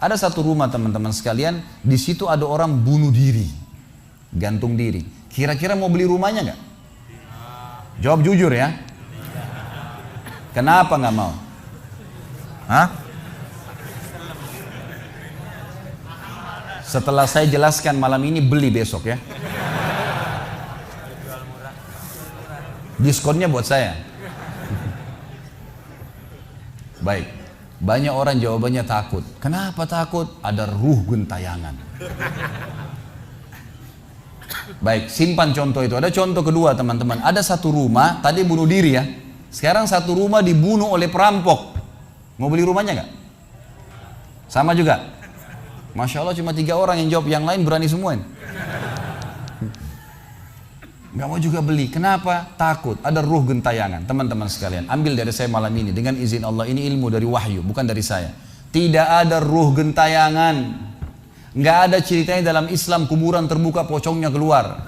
Ada satu rumah teman-teman sekalian, di situ ada orang bunuh diri, gantung diri. Kira-kira mau beli rumahnya nggak? Jawab jujur ya. Kenapa nggak mau? Hah? Setelah saya jelaskan malam ini, beli besok ya. Diskonnya buat saya. Baik, banyak orang jawabannya takut. Kenapa takut? Ada ruh gentayangan. Baik, simpan contoh itu. Ada contoh kedua teman-teman. Ada satu rumah, tadi bunuh diri ya. Sekarang satu rumah dibunuh oleh perampok. Mau beli rumahnya nggak? Sama juga. Masya Allah cuma 3 orang yang jawab, yang lain berani semua. Nggak mau juga beli. Kenapa? Takut. Ada ruh gentayangan. Teman-teman sekalian, ambil dari saya malam ini dengan izin Allah. Ini ilmu dari wahyu, bukan dari saya. Tidak ada ruh gentayangan. Nggak ada ceritanya dalam Islam kuburan terbuka pocongnya keluar.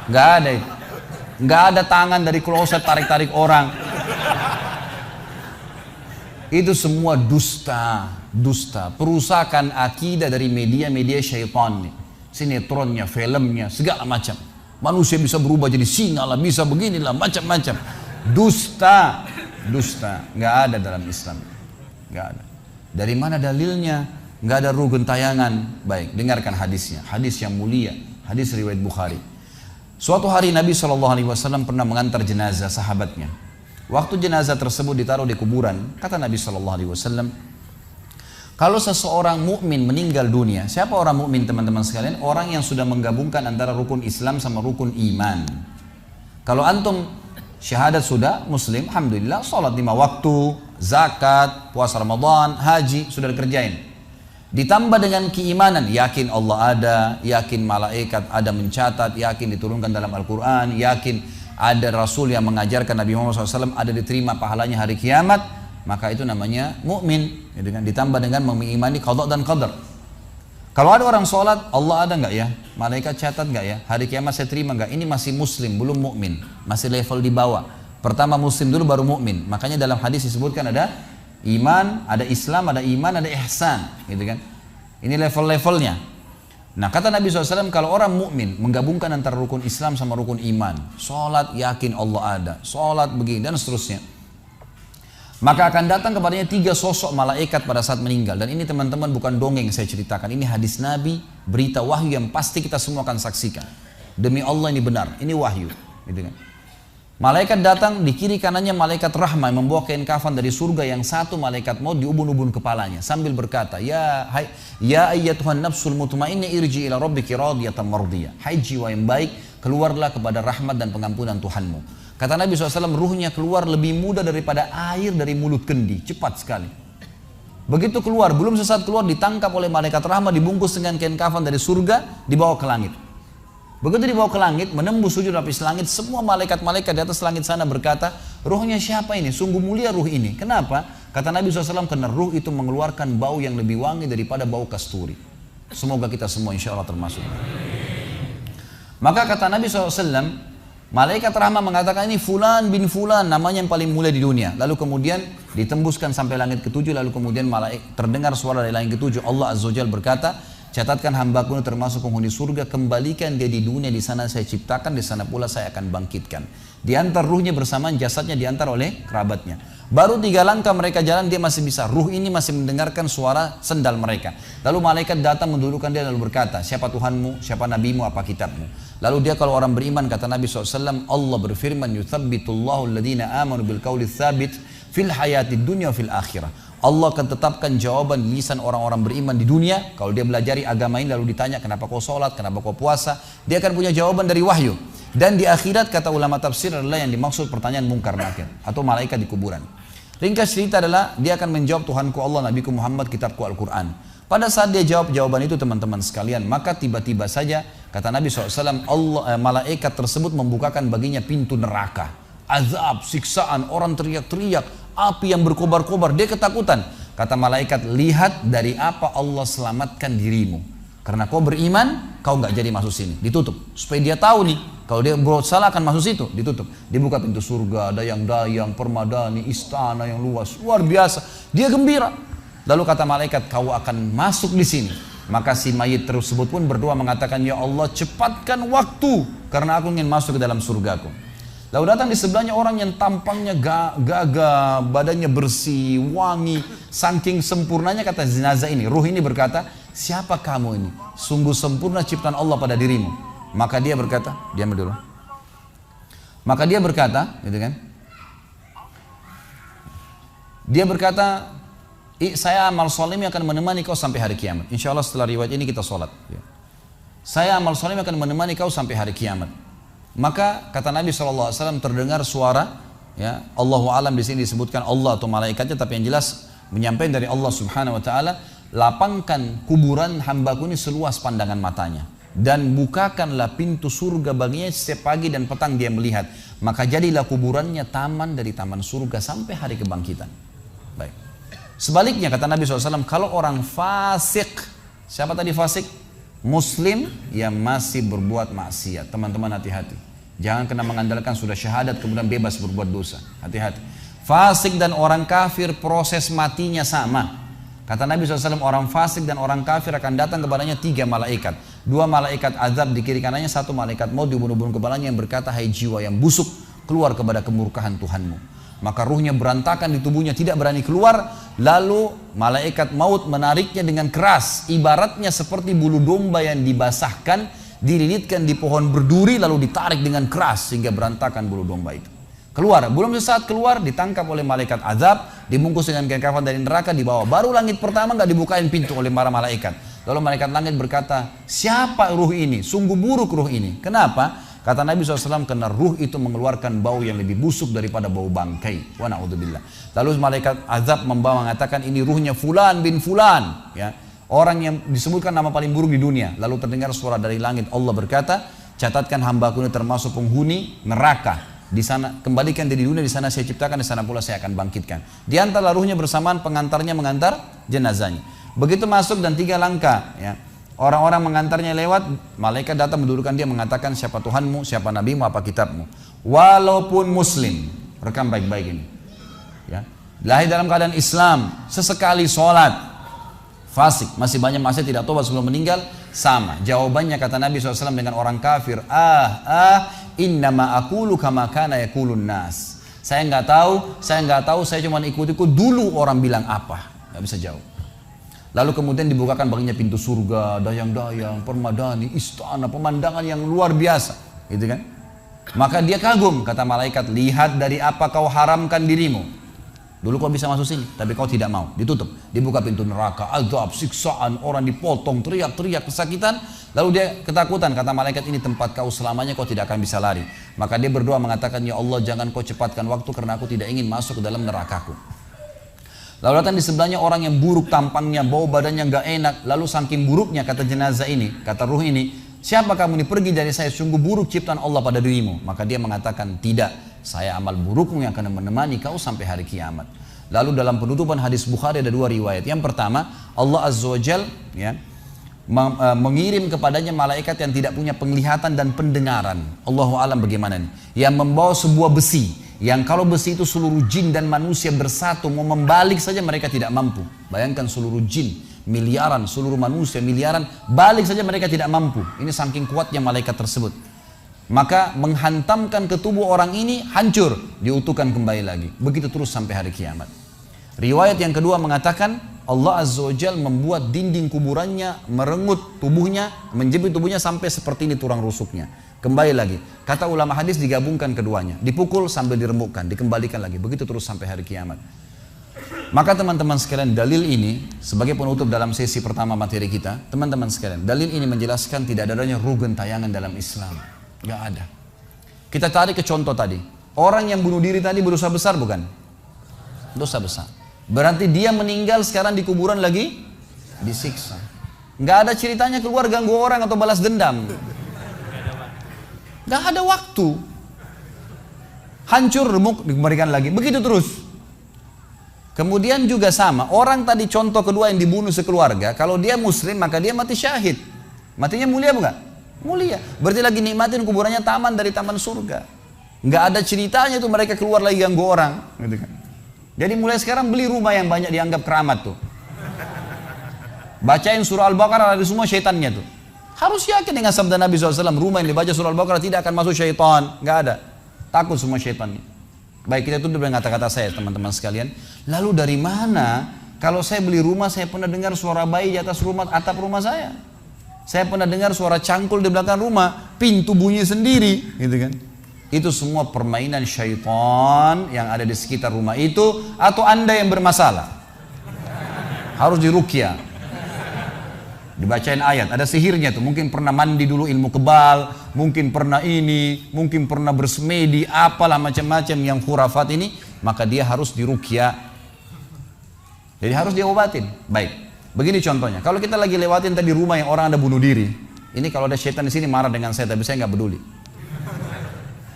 Nggak ada itu. Nggak ada tangan dari kloset tarik-tarik orang. Itu semua dusta, dusta. Perusakan akidah dari media-media syaitan nih. Sinetronnya, filmnya, segala macam. Manusia bisa berubah jadi singa lah, bisa beginilah, macam-macam. Dusta, dusta. Nggak ada dalam Islam. Nggak ada. Dari mana dalilnya? Nggak ada ruh gentayangan. Baik, dengarkan hadisnya. Hadis yang mulia. Hadis riwayat Bukhari. Suatu hari Nabi SAW pernah mengantar jenazah sahabatnya. Waktu jenazah tersebut ditaruh di kuburan, kata Nabi SAW, kalau seseorang mukmin meninggal dunia, siapa orang mukmin teman-teman sekalian? Orang yang sudah menggabungkan antara rukun Islam sama rukun iman. Kalau antum syahadat sudah, muslim, alhamdulillah, sholat 5 waktu, zakat, puasa Ramadan, haji, sudah dikerjain. Ditambah dengan keimanan, yakin Allah ada, yakin malaikat ada mencatat, yakin diturunkan dalam Al-Quran, yakin ada Rasul yang mengajarkan Nabi Muhammad SAW ada diterima pahalanya hari kiamat, maka itu namanya mukmin. Ditambah dengan mengimani qada dan qadar. Kalau ada orang sholat, Allah ada nggak ya? Malaikat catat nggak ya? Hari kiamat saya terima nggak? Ini masih muslim, belum mukmin, masih level di bawah. Pertama muslim dulu baru mukmin. Makanya dalam hadis disebutkan ada iman, ada Islam, ada iman, ada ihsan, gitu kan? Ini level-levelnya. Nah kata Nabi SAW, kalau orang mukmin menggabungkan antara rukun Islam sama rukun iman, sholat yakin Allah ada, sholat begini dan seterusnya, maka akan datang kepadanya 3 sosok malaikat pada saat meninggal. Dan ini teman-teman bukan dongeng saya ceritakan, ini hadis Nabi, berita wahyu yang pasti kita semua akan saksikan. Demi Allah ini benar, ini wahyu, gitu kan? Malaikat datang, di kiri kanannya malaikat rahmah membawa kain kafan dari surga, yang satu malaikat maut diubun-ubun kepalanya sambil berkata, ya ayyatuhan nafsul mutmainnah irji ila rabbiki radiyatan mardiyah. Hai jiwa yang baik, keluarlah kepada rahmat dan pengampunan Tuhanmu. Kata Nabi SAW, ruhnya keluar lebih mudah daripada air dari mulut kendi, cepat sekali. Begitu keluar, belum sesaat keluar ditangkap oleh malaikat rahmah, dibungkus dengan kain kafan dari surga, dibawa ke langit. Begitu dibawa ke langit, menembus 7 lapis langit, semua malaikat-malaikat di atas langit sana berkata, ruhnya siapa ini? Sungguh mulia ruh ini. Kenapa? Kata Nabi SAW, karena ruh itu mengeluarkan bau yang lebih wangi daripada bau kasturi. Semoga kita semua insya Allah termasuk. Maka kata Nabi SAW, malaikat rahmah mengatakan ini fulan bin fulan, namanya yang paling mulia di dunia. Lalu kemudian ditembuskan sampai langit ke-7, lalu kemudian terdengar suara dari langit ke-7. Allah Azza wa Jalla berkata, catatkan hambaku ini termasuk penghuni surga, kembalikan dia di dunia, di sana saya ciptakan, di sana pula saya akan bangkitkan. Diantar ruhnya bersamaan jasadnya, diantar oleh kerabatnya. Baru 3 langkah mereka jalan, dia masih bisa, ruh ini masih mendengarkan suara sendal mereka. Lalu malaikat datang mendudukkan dia lalu berkata, siapa Tuhanmu, siapa nabimu, apa kitabmu? Lalu dia kalau orang beriman, kata Nabi SAW, Allah berfirman, yuthabbitullahu alladhina amanu bil qawli tsabit fil hayatid dunya fil akhirah. Allah akan tetapkan jawaban di lisan orang-orang beriman di dunia. Kalau dia belajari agama ini lalu ditanya kenapa kau sholat, kenapa kau puasa, dia akan punya jawaban dari wahyu. Dan di akhirat kata ulama tafsir adalah yang dimaksud pertanyaan mungkar nakir atau malaikat di kuburan. Ringkas cerita adalah dia akan menjawab, Tuhanku Allah, Nabiku Muhammad, kitabku Al-Quran. Pada saat dia jawab jawaban itu teman-teman sekalian, maka tiba-tiba saja kata Nabi SAW, malaikat tersebut membukakan baginya pintu neraka. Azab, siksaan, orang teriak-teriak, api yang berkobar-kobar, dia ketakutan. Kata malaikat, lihat dari apa Allah selamatkan dirimu. Karena kau beriman, kau nggak jadi masuk sini, ditutup. Supaya dia tahu nih, kalau dia berbuat salah akan masuk situ, ditutup. Dibuka pintu surga, dayang-dayang, permadani, istana yang luas, luar biasa. Dia gembira. Lalu kata malaikat, kau akan masuk di sini. Maka si mayit tersebut pun berdoa mengatakan, ya Allah cepatkan waktu karena aku ingin masuk ke dalam surgaku. Lalu datang di sebelahnya orang yang tampangnya gagah, badannya bersih, wangi, saking sempurnanya kata jenazah ini. Ruh ini berkata, siapa kamu ini? Sungguh sempurna ciptaan Allah pada dirimu. Maka dia berkata, diam dulu. Maka dia berkata, gitu kan? Dia berkata, saya amal soleh akan menemani kau sampai hari kiamat. Insya Allah setelah riwayat ini kita sholat. Saya amal soleh akan menemani kau sampai hari kiamat. Maka kata Nabi SAW terdengar suara, ya Allahu alam di sini disebutkan Allah atau malaikatnya, tapi yang jelas menyampaikan dari Allah Subhanahu Wa Taala, lapangkan kuburan hambaku ini seluas pandangan matanya dan bukakanlah pintu surga baginya setiap pagi dan petang dia melihat. Maka jadilah kuburannya taman dari taman surga sampai hari kebangkitan. Baik. Sebaliknya kata Nabi SAW, kalau orang fasik, siapa tadi fasik? Muslim yang masih berbuat maksiat. Teman-teman hati-hati. Jangan kena mengandalkan sudah syahadat kemudian bebas berbuat dosa. Hati-hati. Fasik dan orang kafir proses matinya sama. Kata Nabi SAW, orang fasik dan orang kafir akan datang kepadanya 3 malaikat. 2 malaikat azab di kiri kanannya, 1 malaikat maut dibunuh-bunuh kepalanya yang berkata, hai jiwa yang busuk, keluar kepada kemurkaan Tuhanmu. Maka ruhnya berantakan di tubuhnya, tidak berani keluar. Lalu malaikat maut menariknya dengan keras, ibaratnya seperti bulu domba yang dibasahkan, dililitkan di pohon berduri lalu ditarik dengan keras sehingga berantakan bulu domba itu. Keluar, belum sesaat keluar ditangkap oleh malaikat azab, dibungkus dengan kain kafan dari neraka, dibawa. Baru langit pertama nggak dibukain pintu oleh para malaikat. Lalu malaikat langit berkata, siapa ruh ini? Sungguh buruk ruh ini. Kenapa? Kata Nabi SAW, karena ruh itu mengeluarkan bau yang lebih busuk daripada bau bangkai. Wa na'udzubillah. Lalu malaikat azab membawa mengatakan, ini ruhnya fulan bin fulan. Ya. Orang yang disebutkan nama paling buruk di dunia. Lalu terdengar suara dari langit. Allah berkata, catatkan hambaku ini termasuk penghuni neraka. Di sana kembalikan dia di dunia, di sana saya ciptakan, di sana pula saya akan bangkitkan. Di antara ruhnya bersamaan pengantarnya mengantar jenazahnya. Begitu masuk dan 3 langkah. Ya. Orang-orang mengantarnya lewat, malaikat datang mendudukkan dia mengatakan siapa Tuhanmu, siapa Nabimu, apa kitabmu. Walaupun muslim, rekam baik-baik ini. Ya. Lahir dalam keadaan Islam, sesekali sholat, fasik, masih banyak maksiat tidak tobat sebelum meninggal, sama. Jawabannya kata Nabi SAW dengan orang kafir, innama aqulu kama kana yaqulun nas. Saya nggak tahu, saya cuma ikut-ikut dulu orang bilang apa, nggak bisa jawab. Lalu kemudian dibukakan baginya pintu surga, dayang-dayang, permadani, istana, pemandangan yang luar biasa, gitu kan? Maka dia kagum, kata malaikat, lihat dari apa kau haramkan dirimu. Dulu kau bisa masuk sini, tapi kau tidak mau, ditutup. Dibuka pintu neraka, azab, siksaan, orang dipotong, teriak-teriak, kesakitan. Lalu dia ketakutan, kata malaikat, ini tempat kau selamanya, kau tidak akan bisa lari. Maka dia berdoa mengatakan, ya Allah jangan kau cepatkan waktu karena aku tidak ingin masuk ke dalam nerakaku. Lalu datang di sebelahnya orang yang buruk tampangnya, bau badannya nggak enak. Lalu saking buruknya kata jenazah ini, kata ruh ini, siapa kamu ini? Pergi dari saya, sungguh buruk ciptaan Allah pada dirimu. Maka dia mengatakan, tidak, saya amal burukmu yang akan menemani kau sampai hari kiamat. Lalu dalam penutupan hadis Bukhari ada 2 riwayat. Yang pertama, Allah Azza wa Jal ya, mengirim kepadanya malaikat yang tidak punya penglihatan dan pendengaran. Allahu alam bagaimana nih? Yang membawa sebuah besi. Yang kalau besi itu seluruh jin dan manusia bersatu mau membalik saja mereka tidak mampu. Bayangkan seluruh jin miliaran, seluruh manusia miliaran, balik saja mereka tidak mampu. Ini saking kuatnya malaikat tersebut. Maka menghantamkan ke tubuh orang ini hancur, diutuhkan kembali lagi. Begitu terus sampai hari kiamat. Riwayat yang kedua mengatakan Allah Azza wa Jal membuat dinding kuburannya merengut tubuhnya, menjepit tubuhnya sampai seperti ini tulang rusuknya. Kembali lagi, kata ulama hadis digabungkan keduanya, dipukul sambil diremukkan, dikembalikan lagi, begitu terus sampai hari kiamat. Maka teman-teman sekalian, dalil ini sebagai penutup dalam sesi pertama materi kita, teman-teman sekalian, dalil ini menjelaskan tidak adanya ruh gentayangan dalam Islam, nggak ada. Kita tarik ke contoh tadi, orang yang bunuh diri tadi berdosa besar bukan? Dosa besar. Berarti dia meninggal sekarang di kuburan lagi disiksa. Nggak ada ceritanya keluar ganggu orang atau balas dendam. Gak ada waktu. Hancur, remuk, dikembalikan lagi. Begitu terus. Kemudian juga sama. Orang tadi contoh kedua yang dibunuh sekeluarga. Kalau dia muslim maka dia mati syahid. Matinya mulia bukan? Mulia. Berarti lagi nikmatin kuburannya taman dari taman surga. Gak ada ceritanya tuh mereka keluar lagi ganggu orang. Gitu kan. Jadi mulai sekarang beli rumah yang banyak dianggap keramat tuh. Bacain surah Al-Baqarah, ada semua syaitannya tuh. Harus yakin dengan sabda Nabi SAW, rumah yang dibaca surah Al-Baqarah tidak akan masuk syaitan. Nggak ada. Takut semua syaitannya. Baik, kita tutup dengan kata-kata saya teman-teman sekalian. Lalu dari mana kalau saya beli rumah, saya pernah dengar suara bayi di atas rumah, atap rumah saya. Saya pernah dengar suara cangkul di belakang rumah, pintu bunyi sendiri, gitu kan. Itu semua permainan syaitan yang ada di sekitar rumah itu, atau Anda yang bermasalah. Harus diruqyah. Dibacain ayat, ada sihirnya tuh. Mungkin pernah mandi dulu ilmu kebal, mungkin pernah ini, mungkin pernah bersemedi, apalah macam-macam yang khurafat ini, maka dia harus diruqyah. Jadi harus diobatin. Baik, begini contohnya. Kalau kita lagi lewatin tadi rumah yang orang ada bunuh diri, ini kalau ada syaitan di sini marah dengan saya, tapi saya nggak peduli.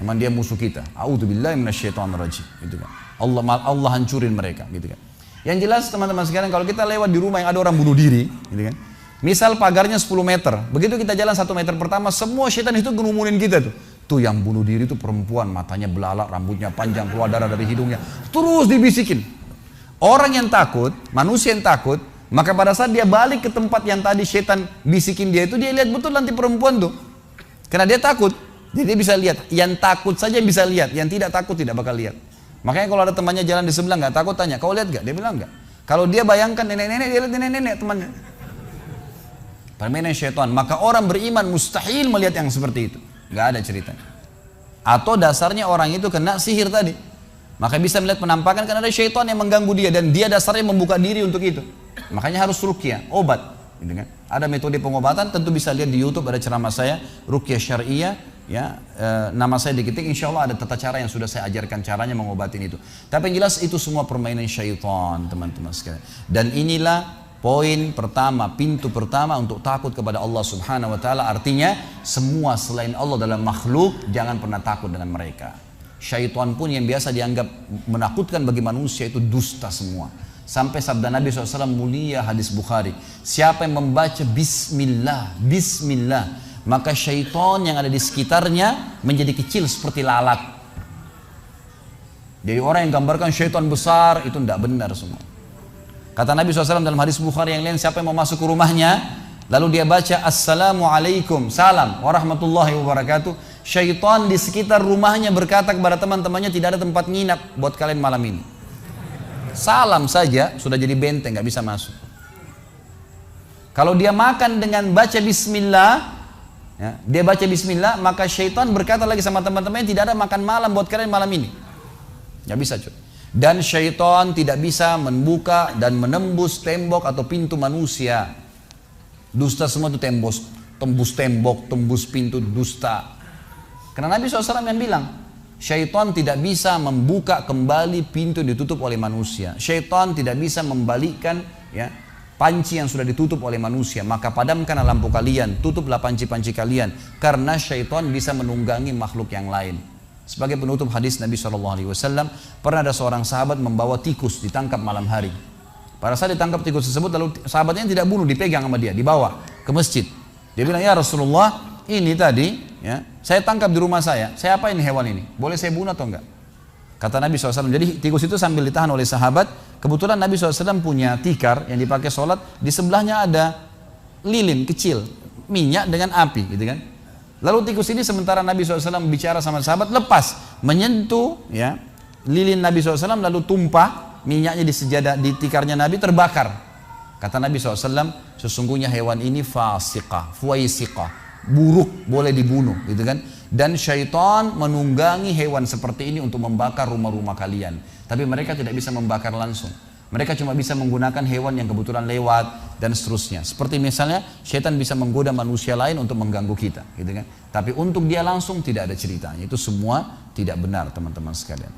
Emang dia musuh kita. A'udzubillahi minasyaitonirrajim. Gitu kan. Allah hancurin mereka, gitu kan. Yang jelas teman-teman sekalian, kalau kita lewat di rumah yang ada orang bunuh diri, gitu kan. Misal pagarnya 10 meter, begitu kita jalan 1 meter pertama, semua syaitan itu ngerumunin kita tuh. Tuh yang bunuh diri itu perempuan, matanya belalak, rambutnya panjang, keluar darah dari hidungnya. Terus dibisikin. Orang yang takut, manusia yang takut, maka pada saat dia balik ke tempat yang tadi syaitan bisikin dia itu, dia lihat betul nanti perempuan tuh. Karena dia takut, jadi dia bisa lihat. Yang takut saja bisa lihat, yang tidak takut tidak bakal lihat. Makanya kalau ada temannya jalan di sebelah nggak takut, tanya, kau lihat gak? Dia bilang enggak. Kalau dia bayangkan nenek-nenek, dia lihat nenek-nenek temannya. Permainan syaitan. Maka orang beriman mustahil melihat yang seperti itu. Nggak ada ceritanya. Atau dasarnya orang itu kena sihir tadi. Maka bisa melihat penampakan karena ada syaitan yang mengganggu dia. Dan dia dasarnya membuka diri untuk itu. Makanya harus ruqyah, obat. Gitu kan? Ada metode pengobatan, tentu bisa lihat di YouTube, ada ceramah saya, ruqyah syariah. Ya, nama saya diketik, insya Allah ada tata cara yang sudah saya ajarkan caranya mengobatin itu. Tapi yang jelas itu semua permainan syaitan, teman-teman sekalian. Dan inilah poin pertama, pintu pertama untuk takut kepada Allah Subhanahu wa taala. Artinya semua selain Allah dalam makhluk jangan pernah takut dengan mereka. Syaitan pun yang biasa dianggap menakutkan bagi manusia itu dusta semua. Sampai sabda Nabi SAW mulia hadis Bukhari, siapa yang membaca Bismillah, Bismillah, maka syaitan yang ada di sekitarnya menjadi kecil seperti lalat. Jadi orang yang gambarkan syaitan besar itu tidak benar semua. Kata Nabi SAW dalam hadis Bukhari yang lain, siapa yang mau masuk ke rumahnya, lalu dia baca Assalamualaikum, salam warahmatullahi wabarakatuh, syaitan di sekitar rumahnya berkata kepada teman-temannya, tidak ada tempat nginap buat kalian malam ini. Salam saja sudah jadi benteng, nggak bisa masuk. Kalau dia makan dengan baca Bismillah, ya, dia baca Bismillah, maka syaitan berkata lagi sama teman-temannya, tidak ada makan malam buat kalian malam ini. Nggak bisa cuy. Dan syaitan tidak bisa membuka dan menembus tembok atau pintu manusia. Dusta semua itu tembus tembok, tembus pintu, dusta. Karena Nabi SAW yang bilang, syaitan tidak bisa membuka kembali pintu yang ditutup oleh manusia. Syaitan tidak bisa membalikkan ya, panci yang sudah ditutup oleh manusia. Maka padamkanlah lampu kalian, tutuplah panci-panci kalian. Karena syaitan bisa menunggangi makhluk yang lain. Sebagai penutup hadis Nabi SAW, pernah ada seorang sahabat membawa tikus ditangkap malam hari. Pada saat ditangkap tikus tersebut, lalu sahabatnya tidak bunuh, dipegang sama dia, dibawa ke masjid. Dia bilang, ya Rasulullah, ini tadi ya, saya tangkap di rumah saya apain hewan ini? Boleh saya bunuh atau enggak? Kata Nabi SAW, jadi tikus itu sambil ditahan oleh sahabat. Kebetulan Nabi SAW punya tikar yang dipakai sholat, di sebelahnya ada lilin kecil, minyak dengan api gitu kan. Lalu tikus ini sementara Nabi SAW bicara sama sahabat, lepas, menyentuh ya, lilin Nabi SAW, lalu tumpah minyaknya di sejadah, di tikarnya Nabi, terbakar. Kata Nabi SAW, sesungguhnya hewan ini fasiqah, fuaisiqah, buruk, boleh dibunuh gitu kan. Dan syaitan menunggangi hewan seperti ini untuk membakar rumah-rumah kalian. Tapi mereka tidak bisa membakar langsung. Mereka cuma bisa menggunakan hewan yang kebetulan lewat dan seterusnya. Seperti misalnya syaitan bisa menggoda manusia lain untuk mengganggu kita, gitu kan. Tapi untuk dia langsung tidak ada ceritanya. Itu semua tidak benar teman-teman sekalian.